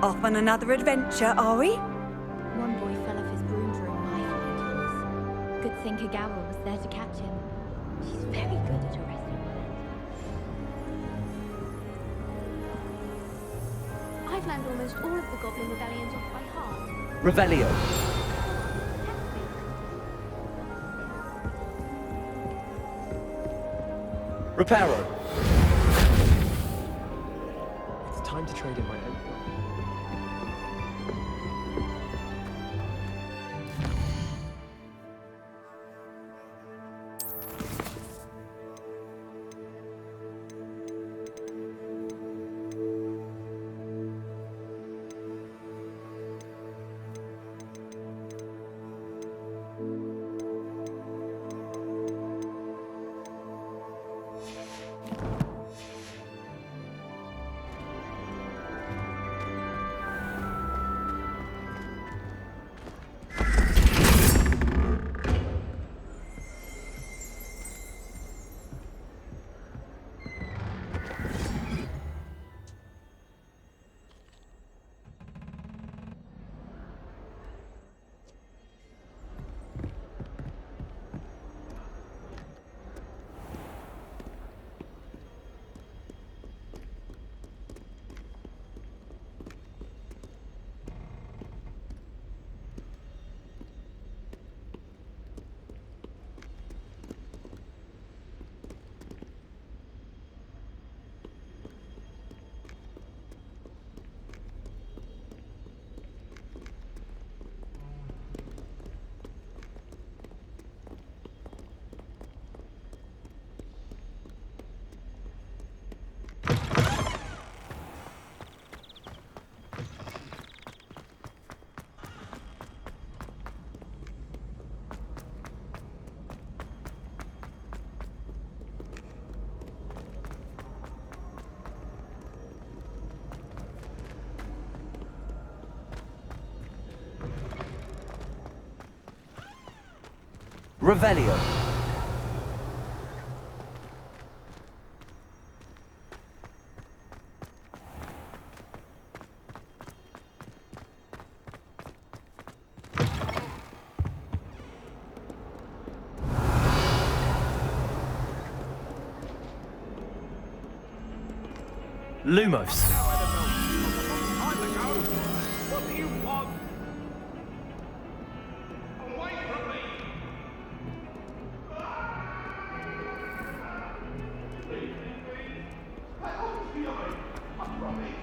Off on another adventure, are we? One boy fell off his broom during my flying tours. Good thing Kagawa was there to catch him. She's very good at arresting women. I've learned almost all of the Goblin rebellions off by heart. Revelio. Reparo. It's time to trade in my own. Revelio. Lumos. What do you want? Away from me! I promise.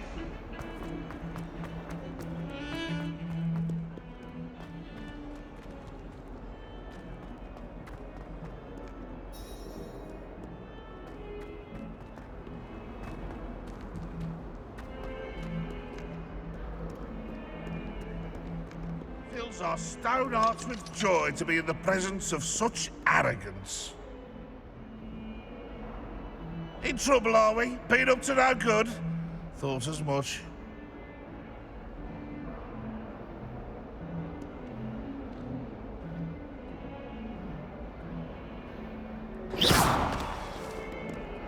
Fills our stone hearts with joy to be in the presence of such arrogance. In trouble, are we? Been up to no good? Thought as much.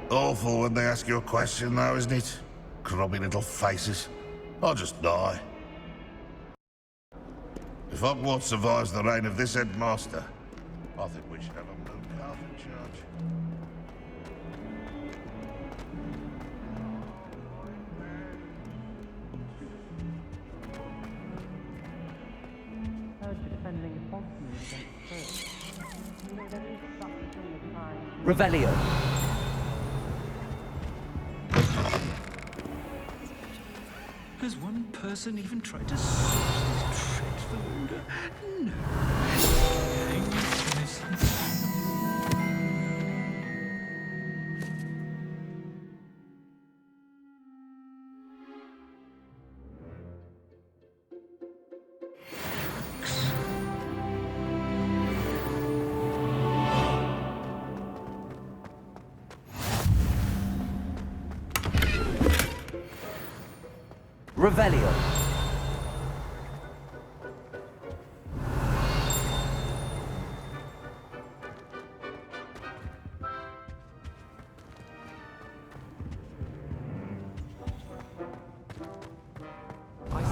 Awful when they ask you a question, though, isn't it? Grubby little faces. I'll just die. If Hogwarts survives the reign of this headmaster, I think we should have a blue calf in charge. Revelio. Has one person even tried to search this dreadful odor? No. Innocence. Revelio. I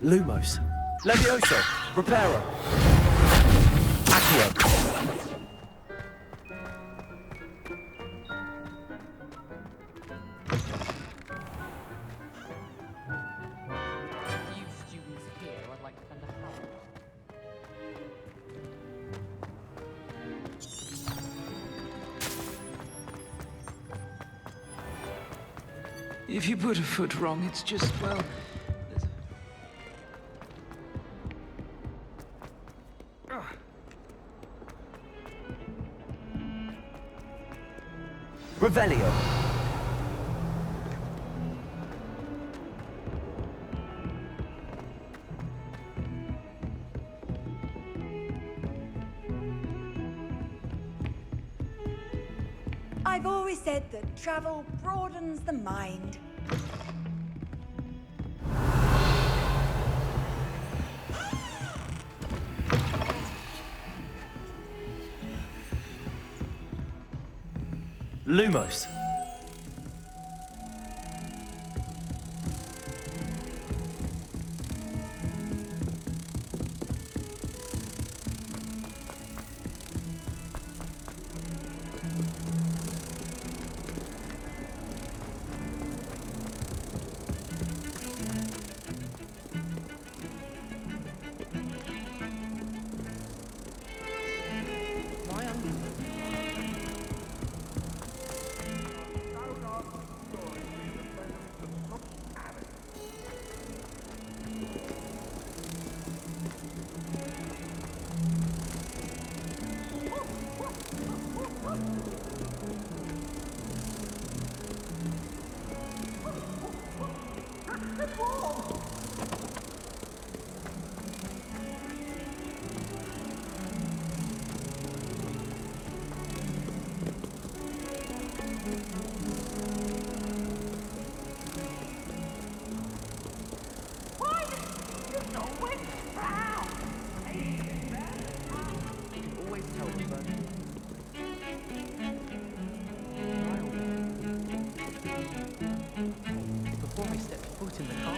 Lumos. Levioso. Reparo. Accio. You students here would like to spend a hour. If you put a foot wrong, it's just, well... Revelio. I've always said that travel broadens the mind. Lumos. Before I step foot in the car.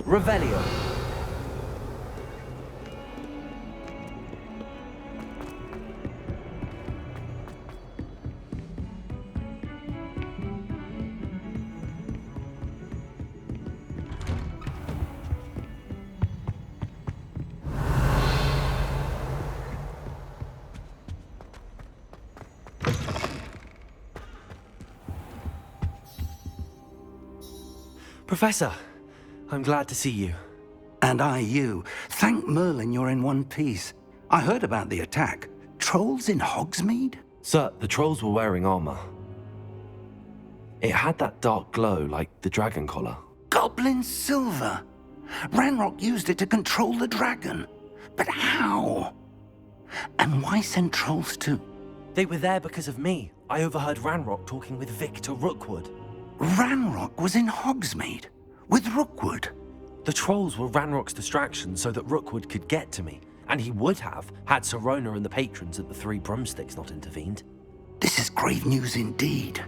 Revelio. Professor, I'm glad to see you. And I you. Thank Merlin you're in one piece. I heard about the attack. Trolls in Hogsmeade? Sir, the trolls were wearing armor. It had that dark glow like the dragon collar. Goblin silver. Ranrock used it to control the dragon. But how? And why send trolls too? They were there because of me. I overheard Ranrock talking with Victor Rookwood. Ranrock was in Hogsmeade with Rookwood. The trolls were Ranrock's distraction so that Rookwood could get to me, and he would have had Sirona and the patrons at the Three Broomsticks not intervened. This is grave news indeed.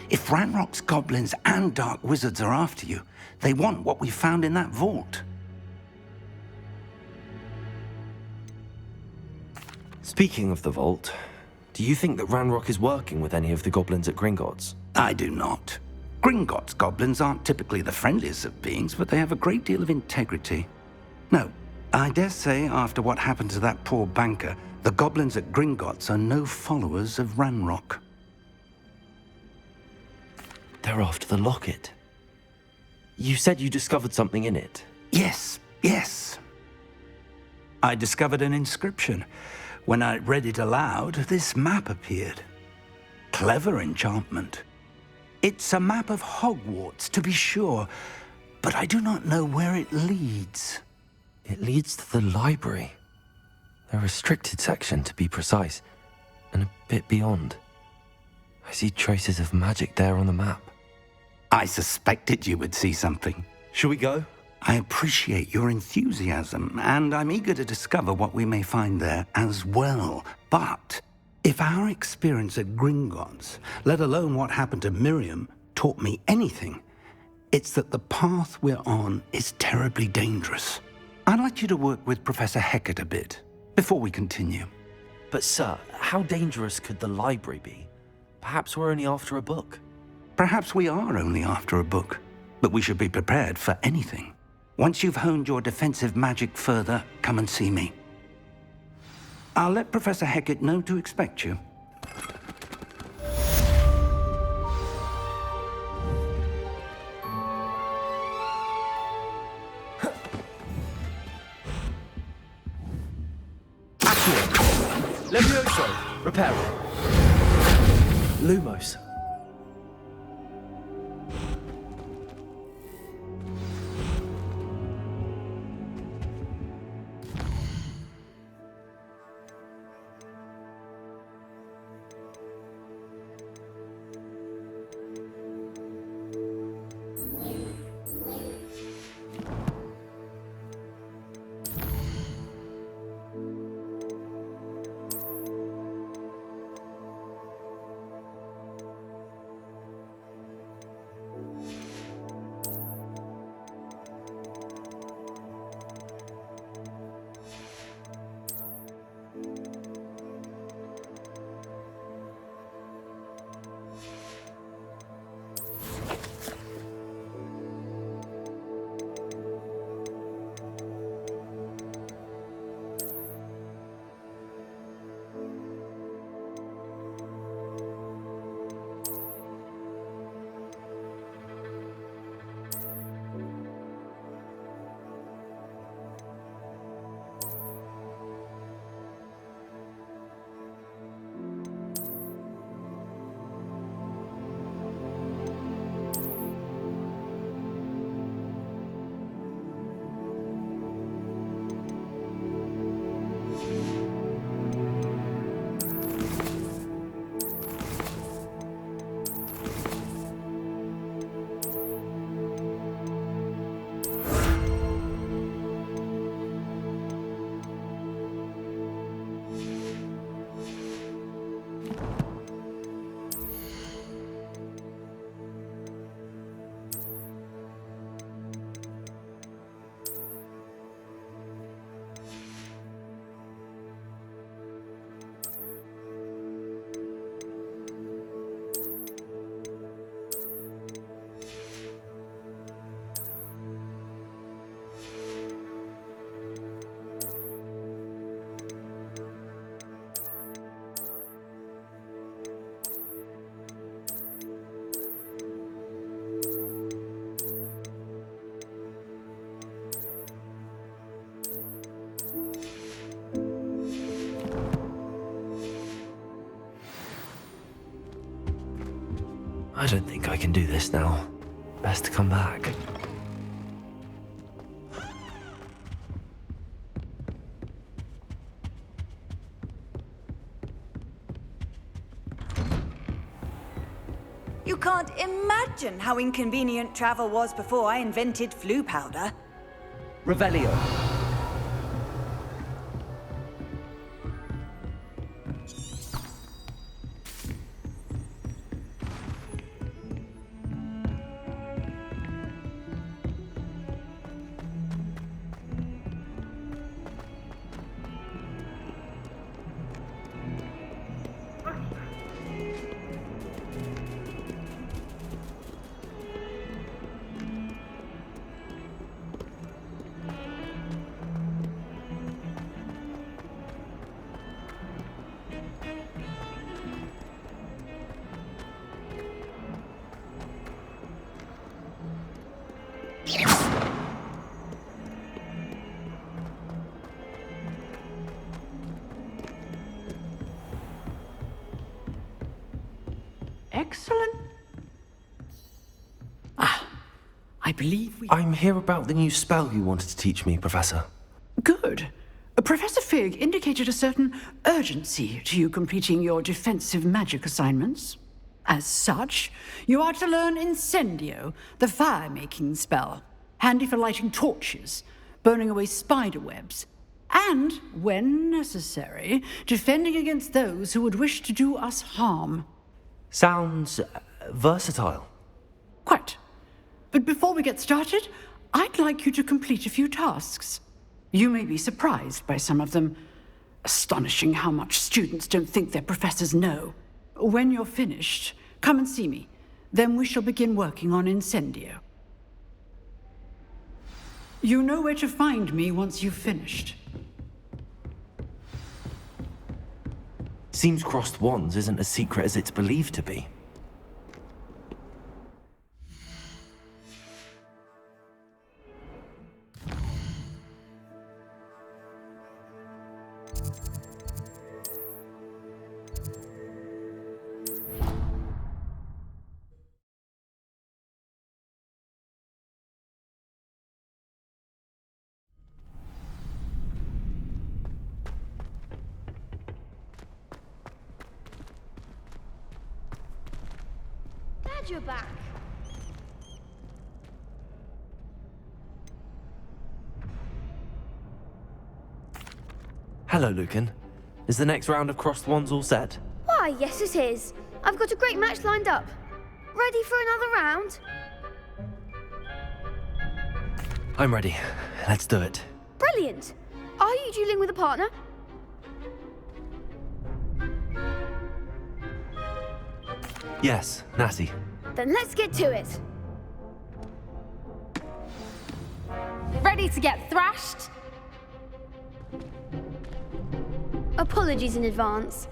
If Ranrock's goblins and dark wizards are after you, they want what we found in that vault. Speaking of the vault, do you think that Ranrock is working with any of the goblins at Gringotts? I do not. Gringotts goblins aren't typically the friendliest of beings, but they have a great deal of integrity. No, I dare say after what happened to that poor banker, the goblins at Gringotts are no followers of Ranrock. They're after the locket. You said you discovered something in it. Yes. I discovered an inscription. When I read it aloud, this map appeared. Clever enchantment. It's a map of Hogwarts, to be sure, but I do not know where it leads. It leads to the library. The restricted section, to be precise, and a bit beyond. I see traces of magic there on the map. I suspected you would see something. Shall we go? I appreciate your enthusiasm, and I'm eager to discover what we may find there as well. But if our experience at Gringotts, let alone what happened to Miriam, taught me anything, it's that the path we're on is terribly dangerous. I'd like you to work with Professor Hecat a bit before we continue. But sir, how dangerous could the library be? Perhaps we're only after a book. Perhaps we are only after a book, but we should be prepared for anything. Once you've honed your defensive magic further, come and see me. I'll let Professor Hecat know to expect you. Levioso, reparo. Lumos. I don't think I can do this now. Best to come back. You can't imagine how inconvenient travel was before I invented flu powder. Revelio. Excellent. I believe we... I'm here about the new spell you wanted to teach me, Professor. Good. Professor Fig indicated a certain urgency to you completing your defensive magic assignments. As such, you are to learn Incendio, the fire-making spell, handy for lighting torches, burning away spider webs, and, when necessary, defending against those who would wish to do us harm. Sounds versatile. Quite. But before we get started, I'd like you to complete a few tasks. You may be surprised by some of them. Astonishing how much students don't think their professors know. When you're finished, come and see me. Then we shall begin working on Incendio. You know where to find me once you've finished. Seems crossed wands isn't as secret as it's believed to be. Glad you're back. Hello, Lucan. Is the next round of crossed wands all set? Why, yes it is. I've got a great match lined up. Ready for another round? I'm ready. Let's do it. Brilliant. Are you dueling with a partner? Yes, Natty. Then let's get to it. Ready to get thrashed? Apologies in advance.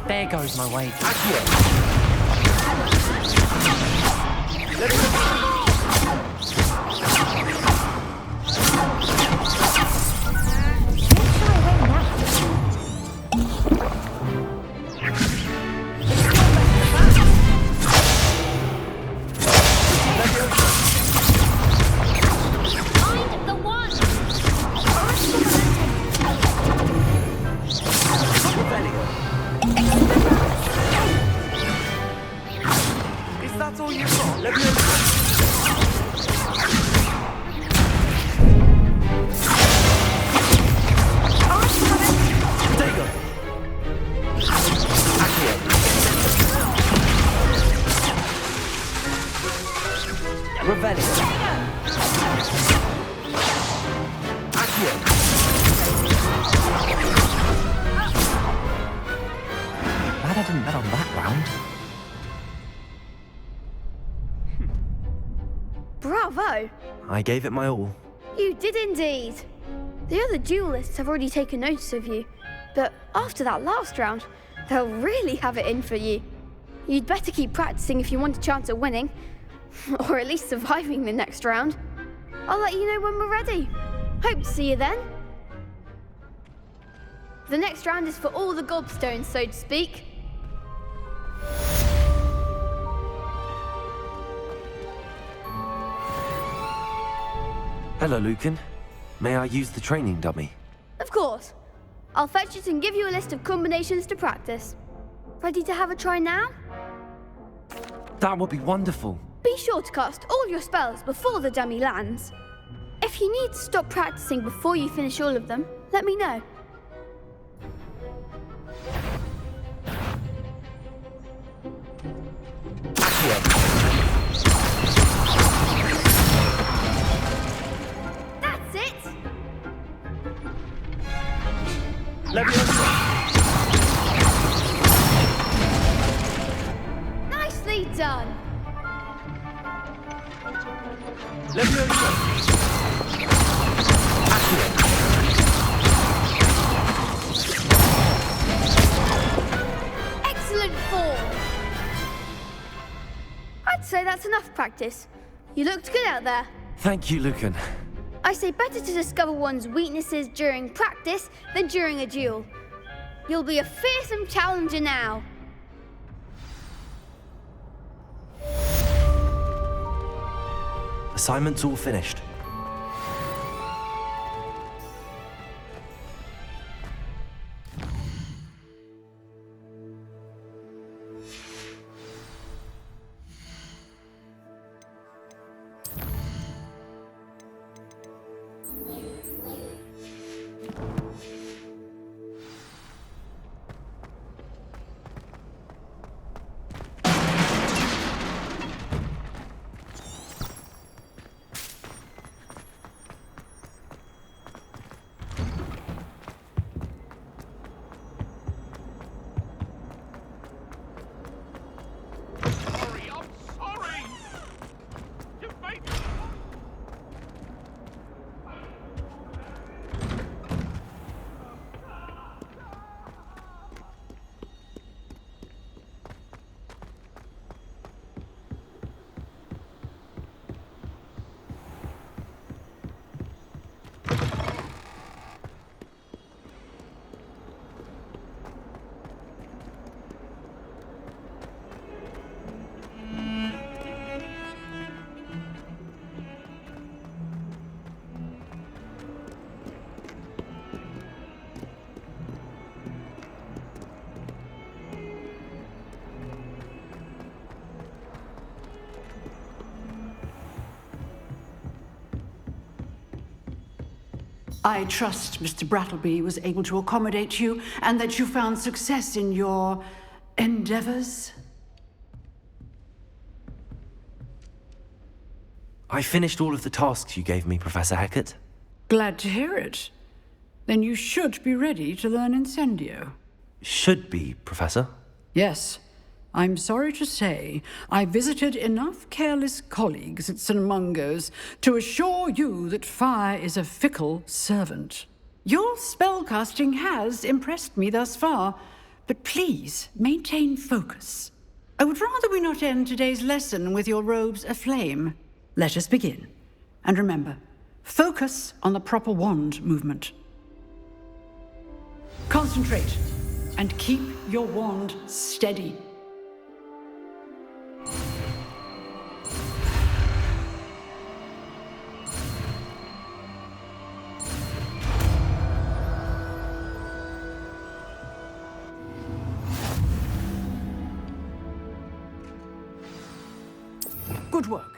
There goes my way. Glad I didn't bet on that round. Bravo! I gave it my all. You did indeed. The other duelists have already taken notice of you, but after that last round, they'll really have it in for you. You'd better keep practicing if you want a chance at winning, or at least surviving the next round. I'll let you know when we're ready. Hope to see you then. The next round is for all the gobstones, so to speak. Hello, Lucan. May I use the training dummy? Of course. I'll fetch it and give you a list of combinations to practice. Ready to have a try now? That would be wonderful. Be sure to cast all your spells before the dummy lands. If you need to stop practicing before you finish all of them, let me know. That's it! Nicely done! Excellent form! I'd say that's enough practice. You looked good out there. Thank you, Lucan. I say better to discover one's weaknesses during practice than during a duel. You'll be a fearsome challenger now. Assignment's all finished. I trust Mr. Brattleby was able to accommodate you and that you found success in your endeavors. I finished all of the tasks you gave me, Professor Hecat. Glad to hear it. Then you should be ready to learn Incendio. Should be, Professor. Yes. I'm sorry to say, I visited enough careless colleagues at St. Mungo's to assure you that fire is a fickle servant. Your spellcasting has impressed me thus far, but please maintain focus. I would rather we not end today's lesson with your robes aflame. Let us begin. And remember, focus on the proper wand movement. Concentrate and keep your wand steady. Good work.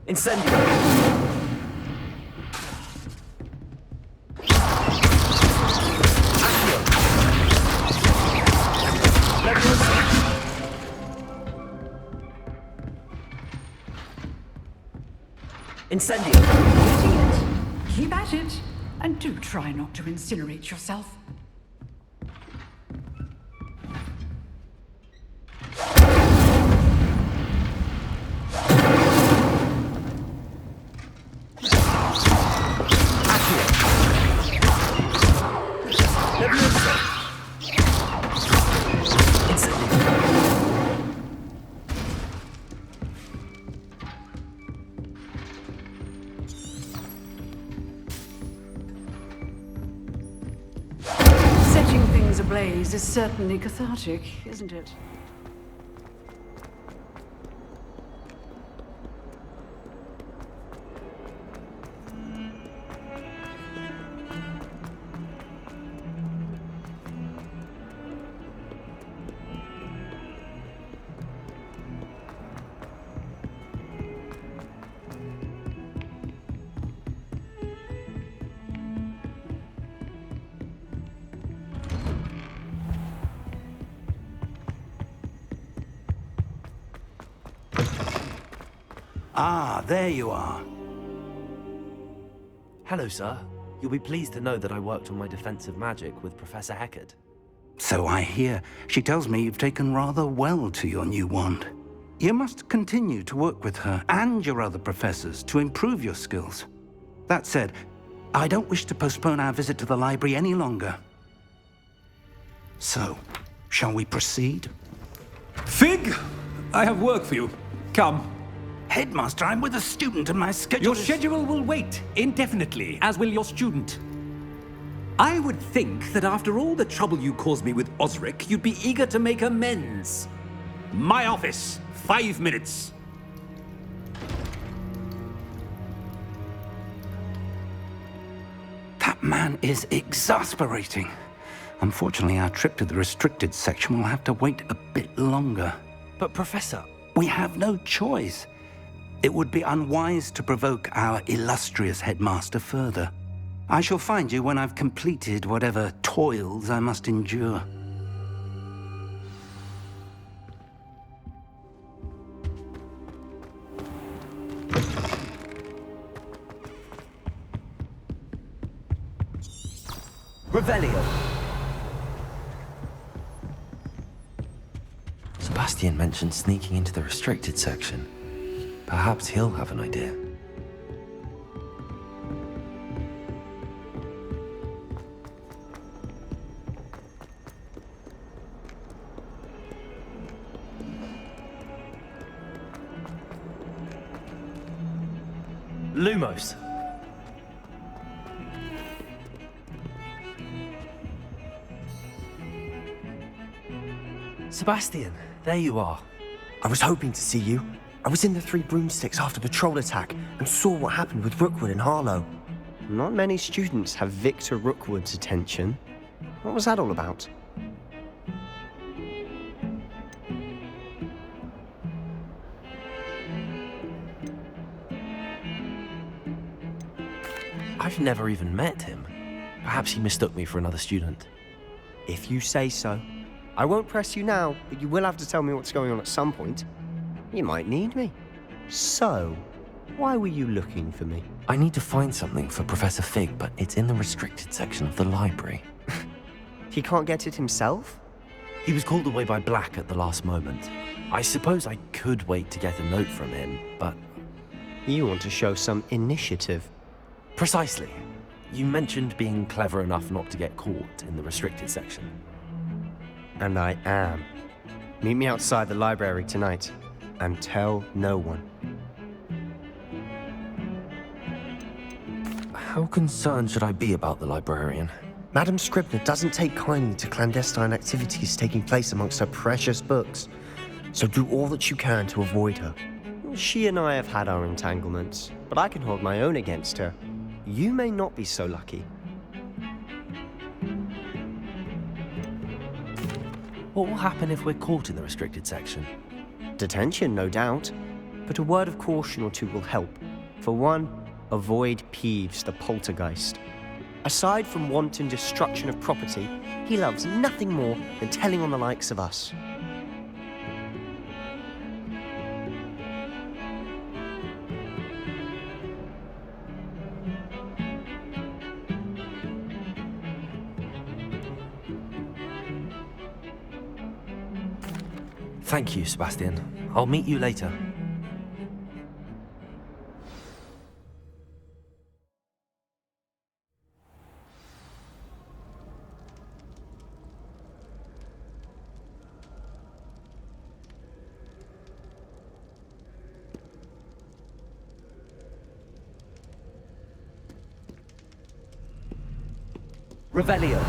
Incendio! Incendio! Getting it. Keep at it. And do try not to incinerate yourself. Setting things ablaze is certainly cathartic, isn't it? Ah, there you are. Hello, sir. You'll be pleased to know that I worked on my defensive magic with Professor Heckard. So I hear. She tells me you've taken rather well to your new wand. You must continue to work with her and your other professors to improve your skills. That said, I don't wish to postpone our visit to the library any longer. So, shall we proceed? Fig! I have work for you. Come. Headmaster, I'm with a student and my schedule Your is... schedule will wait indefinitely, as will your student. I would think that after all the trouble you caused me with Osric, you'd be eager to make amends. My office, 5 minutes. That man is exasperating. Unfortunately, our trip to the restricted section will have to wait a bit longer. But, Professor... We have no choice. It would be unwise to provoke our illustrious headmaster further. I shall find you when I've completed whatever toils I must endure. Revelio! Sebastian mentioned sneaking into the restricted section. Perhaps he'll have an idea. Lumos. Sebastian, there you are. I was hoping to see you. I was in the Three Broomsticks after the troll attack and saw what happened with Rookwood and Harlow. Not many students have Victor Rookwood's attention. What was that all about? I've never even met him. Perhaps he mistook me for another student. If you say so. I won't press you now, but you will have to tell me what's going on at some point. You might need me. So, why were you looking for me? I need to find something for Professor Fig, but it's in the restricted section of the library. He can't get it himself? He was called away by Black at the last moment. I suppose I could wait to get a note from him, but... You want to show some initiative. Precisely. You mentioned being clever enough not to get caught in the restricted section. And I am. Meet me outside the library tonight, and tell no one. How concerned should I be about the librarian? Madam Scribner doesn't take kindly to clandestine activities taking place amongst her precious books, so do all that you can to avoid her. She and I have had our entanglements, but I can hold my own against her. You may not be so lucky. What will happen if we're caught in the restricted section? Detention, no doubt. But a word of caution or two will help. For one, avoid Peeves the poltergeist. Aside from wanton destruction of property, he loves nothing more than telling on the likes of us. Thank you, Sebastian. I'll meet you later. Revelio.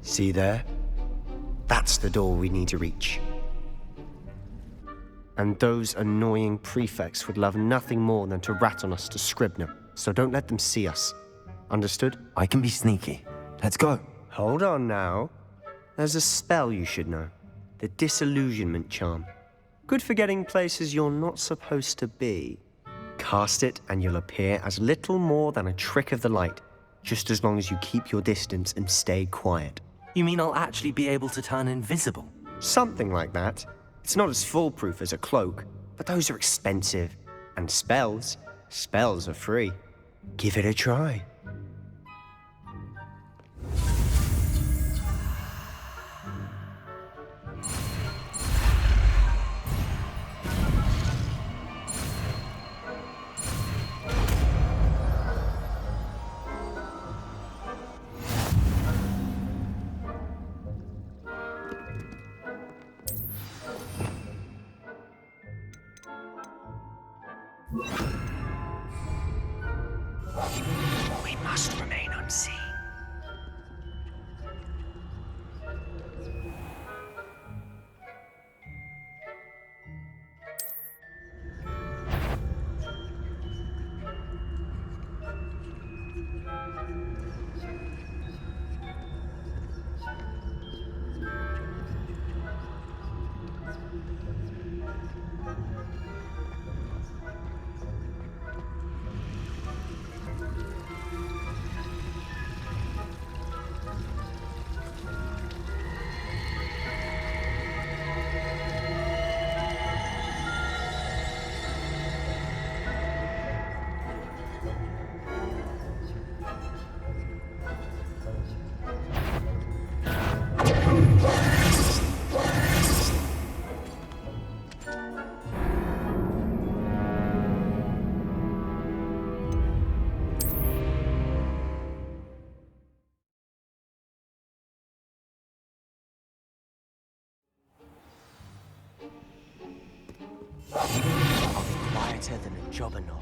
See there? That's the door we need to reach. And those annoying prefects would love nothing more than to rat on us to Scribner, so don't let them see us. Understood? I can be sneaky. Let's go. Hold on now. There's a spell you should know. The Disillusionment Charm. Good for getting places you're not supposed to be. Cast it and you'll appear as little more than a trick of the light, just as long as you keep your distance and stay quiet. You mean I'll actually be able to turn invisible? Something like that. It's not as foolproof as a cloak, but those are expensive. And spells are free. Give it a try. We must remain unseen. I'll be quieter than a jobberknoll.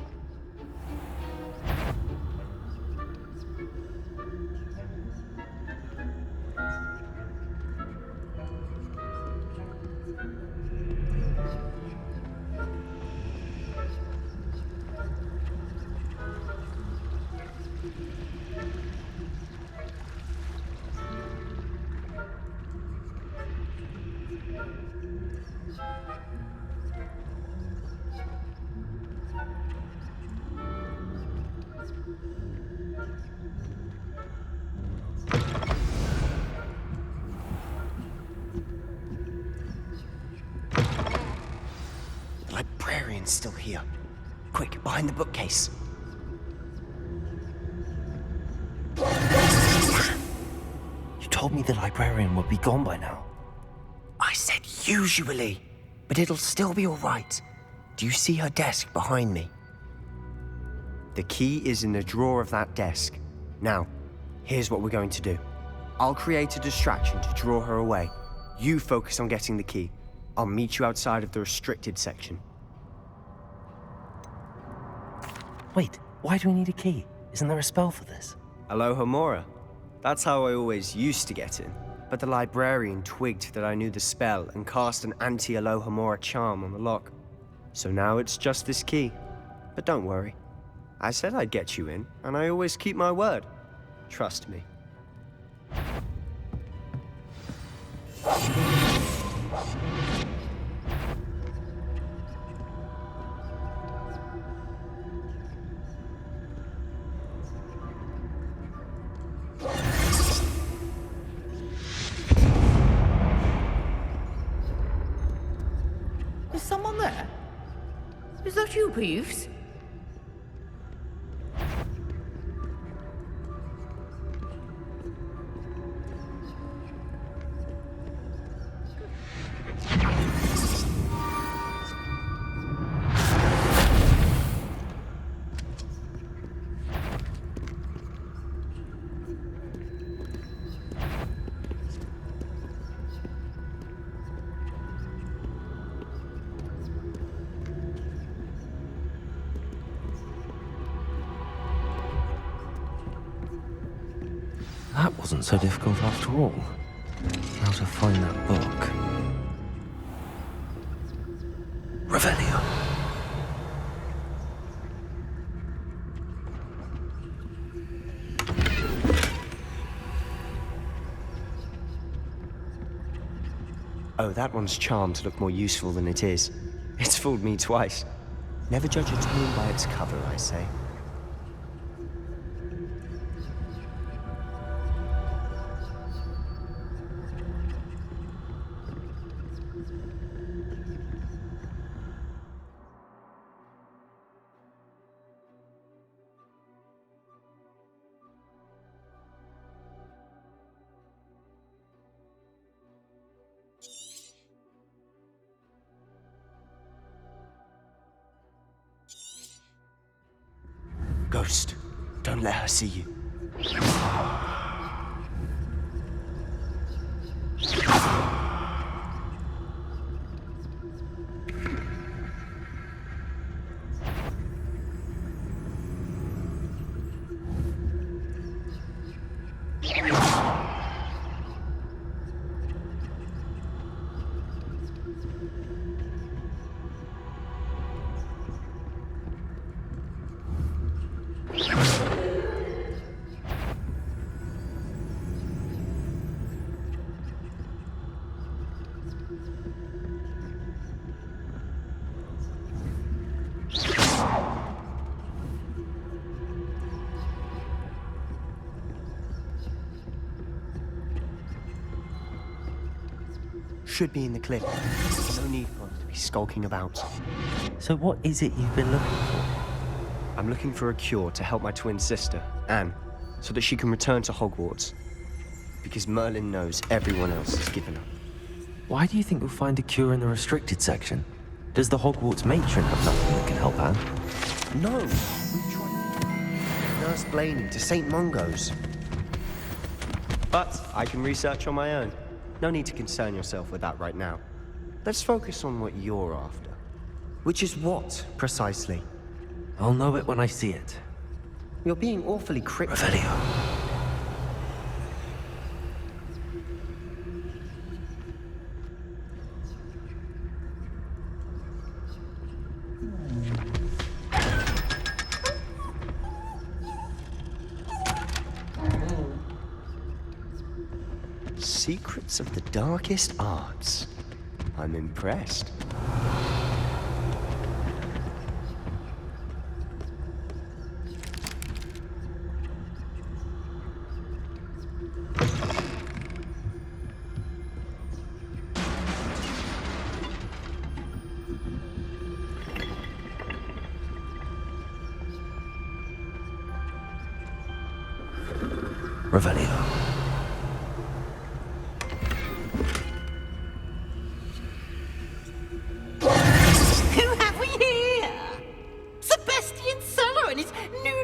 The librarian's still here. Quick, behind the bookcase. You told me the librarian would be gone by now. I said usually, but it'll still be all right. Do you see her desk behind me? The key is in the drawer of that desk. Now, here's what we're going to do. I'll create a distraction to draw her away. You focus on getting the key. I'll meet you outside of the restricted section. Wait, why do we need a key? Isn't there a spell for this? Aloha Mora. That's how I always used to get in. but the librarian twigged that I knew the spell and cast an anti-Alohomora charm on the lock. So now it's just this key. But don't worry. I said I'd get you in, and I always keep my word. Trust me. Is someone there? Is that you, Peeves? That wasn't so difficult after all. How to find that book. Revelio. Oh, that one's charmed to look more useful than it is. It's fooled me twice. Never judge a tome by its cover, I say. Ghost, don't let her see you. Should be in the clip. No need for us to be skulking about. So what is it you've been looking for? I'm looking for a cure to help my twin sister, Anne, so that she can return to Hogwarts. Because Merlin knows everyone else has given up. Why do you think you'll find a cure in the restricted section? Does the Hogwarts matron have nothing that can help Anne? No, we've tried Nurse Blaney to St. Mungo's. But I can research on my own. No need to concern yourself with that right now. Let's focus on what you're after. Which is what, precisely? I'll know it when I see it. You're being awfully cryptic. Revelio. Secrets of the darkest arts. I'm impressed. Revelio.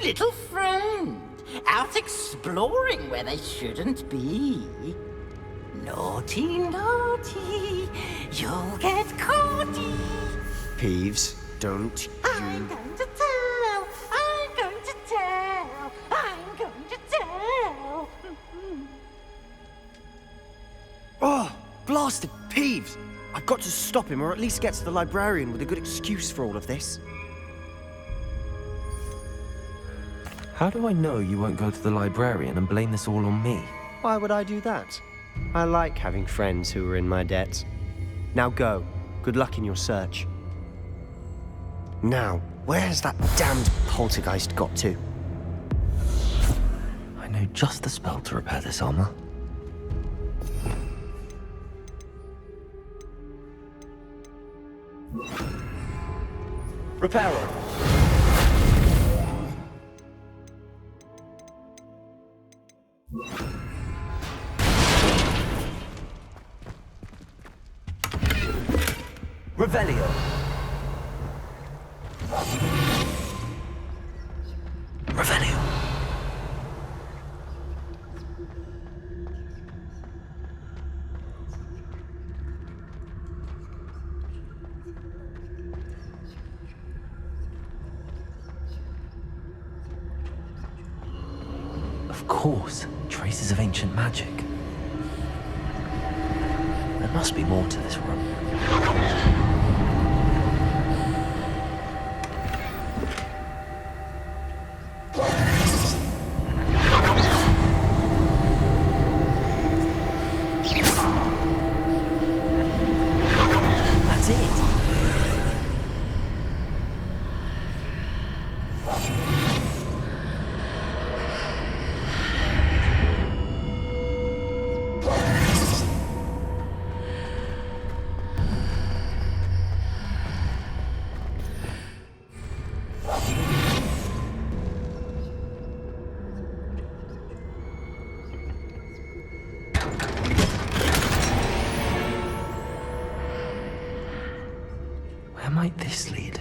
Little friend, out exploring where they shouldn't be. Naughty, naughty, you'll get caughty. Peeves, don't you... I'm going to tell, I'm going to tell, I'm going to tell. blasted Peeves! I've got to stop him, or at least get to the librarian with a good excuse for all of this. How do I know you won't go to the librarian and blame this all on me? Why would I do that? I like having friends who are in my debt. Now go. Good luck in your search. Now, where has that damned poltergeist got to? I know just the spell to repair this armor. Reparo. Revelio. Revelio. Of course, traces of ancient magic. There must be more to this room. That's it. Where might this lead?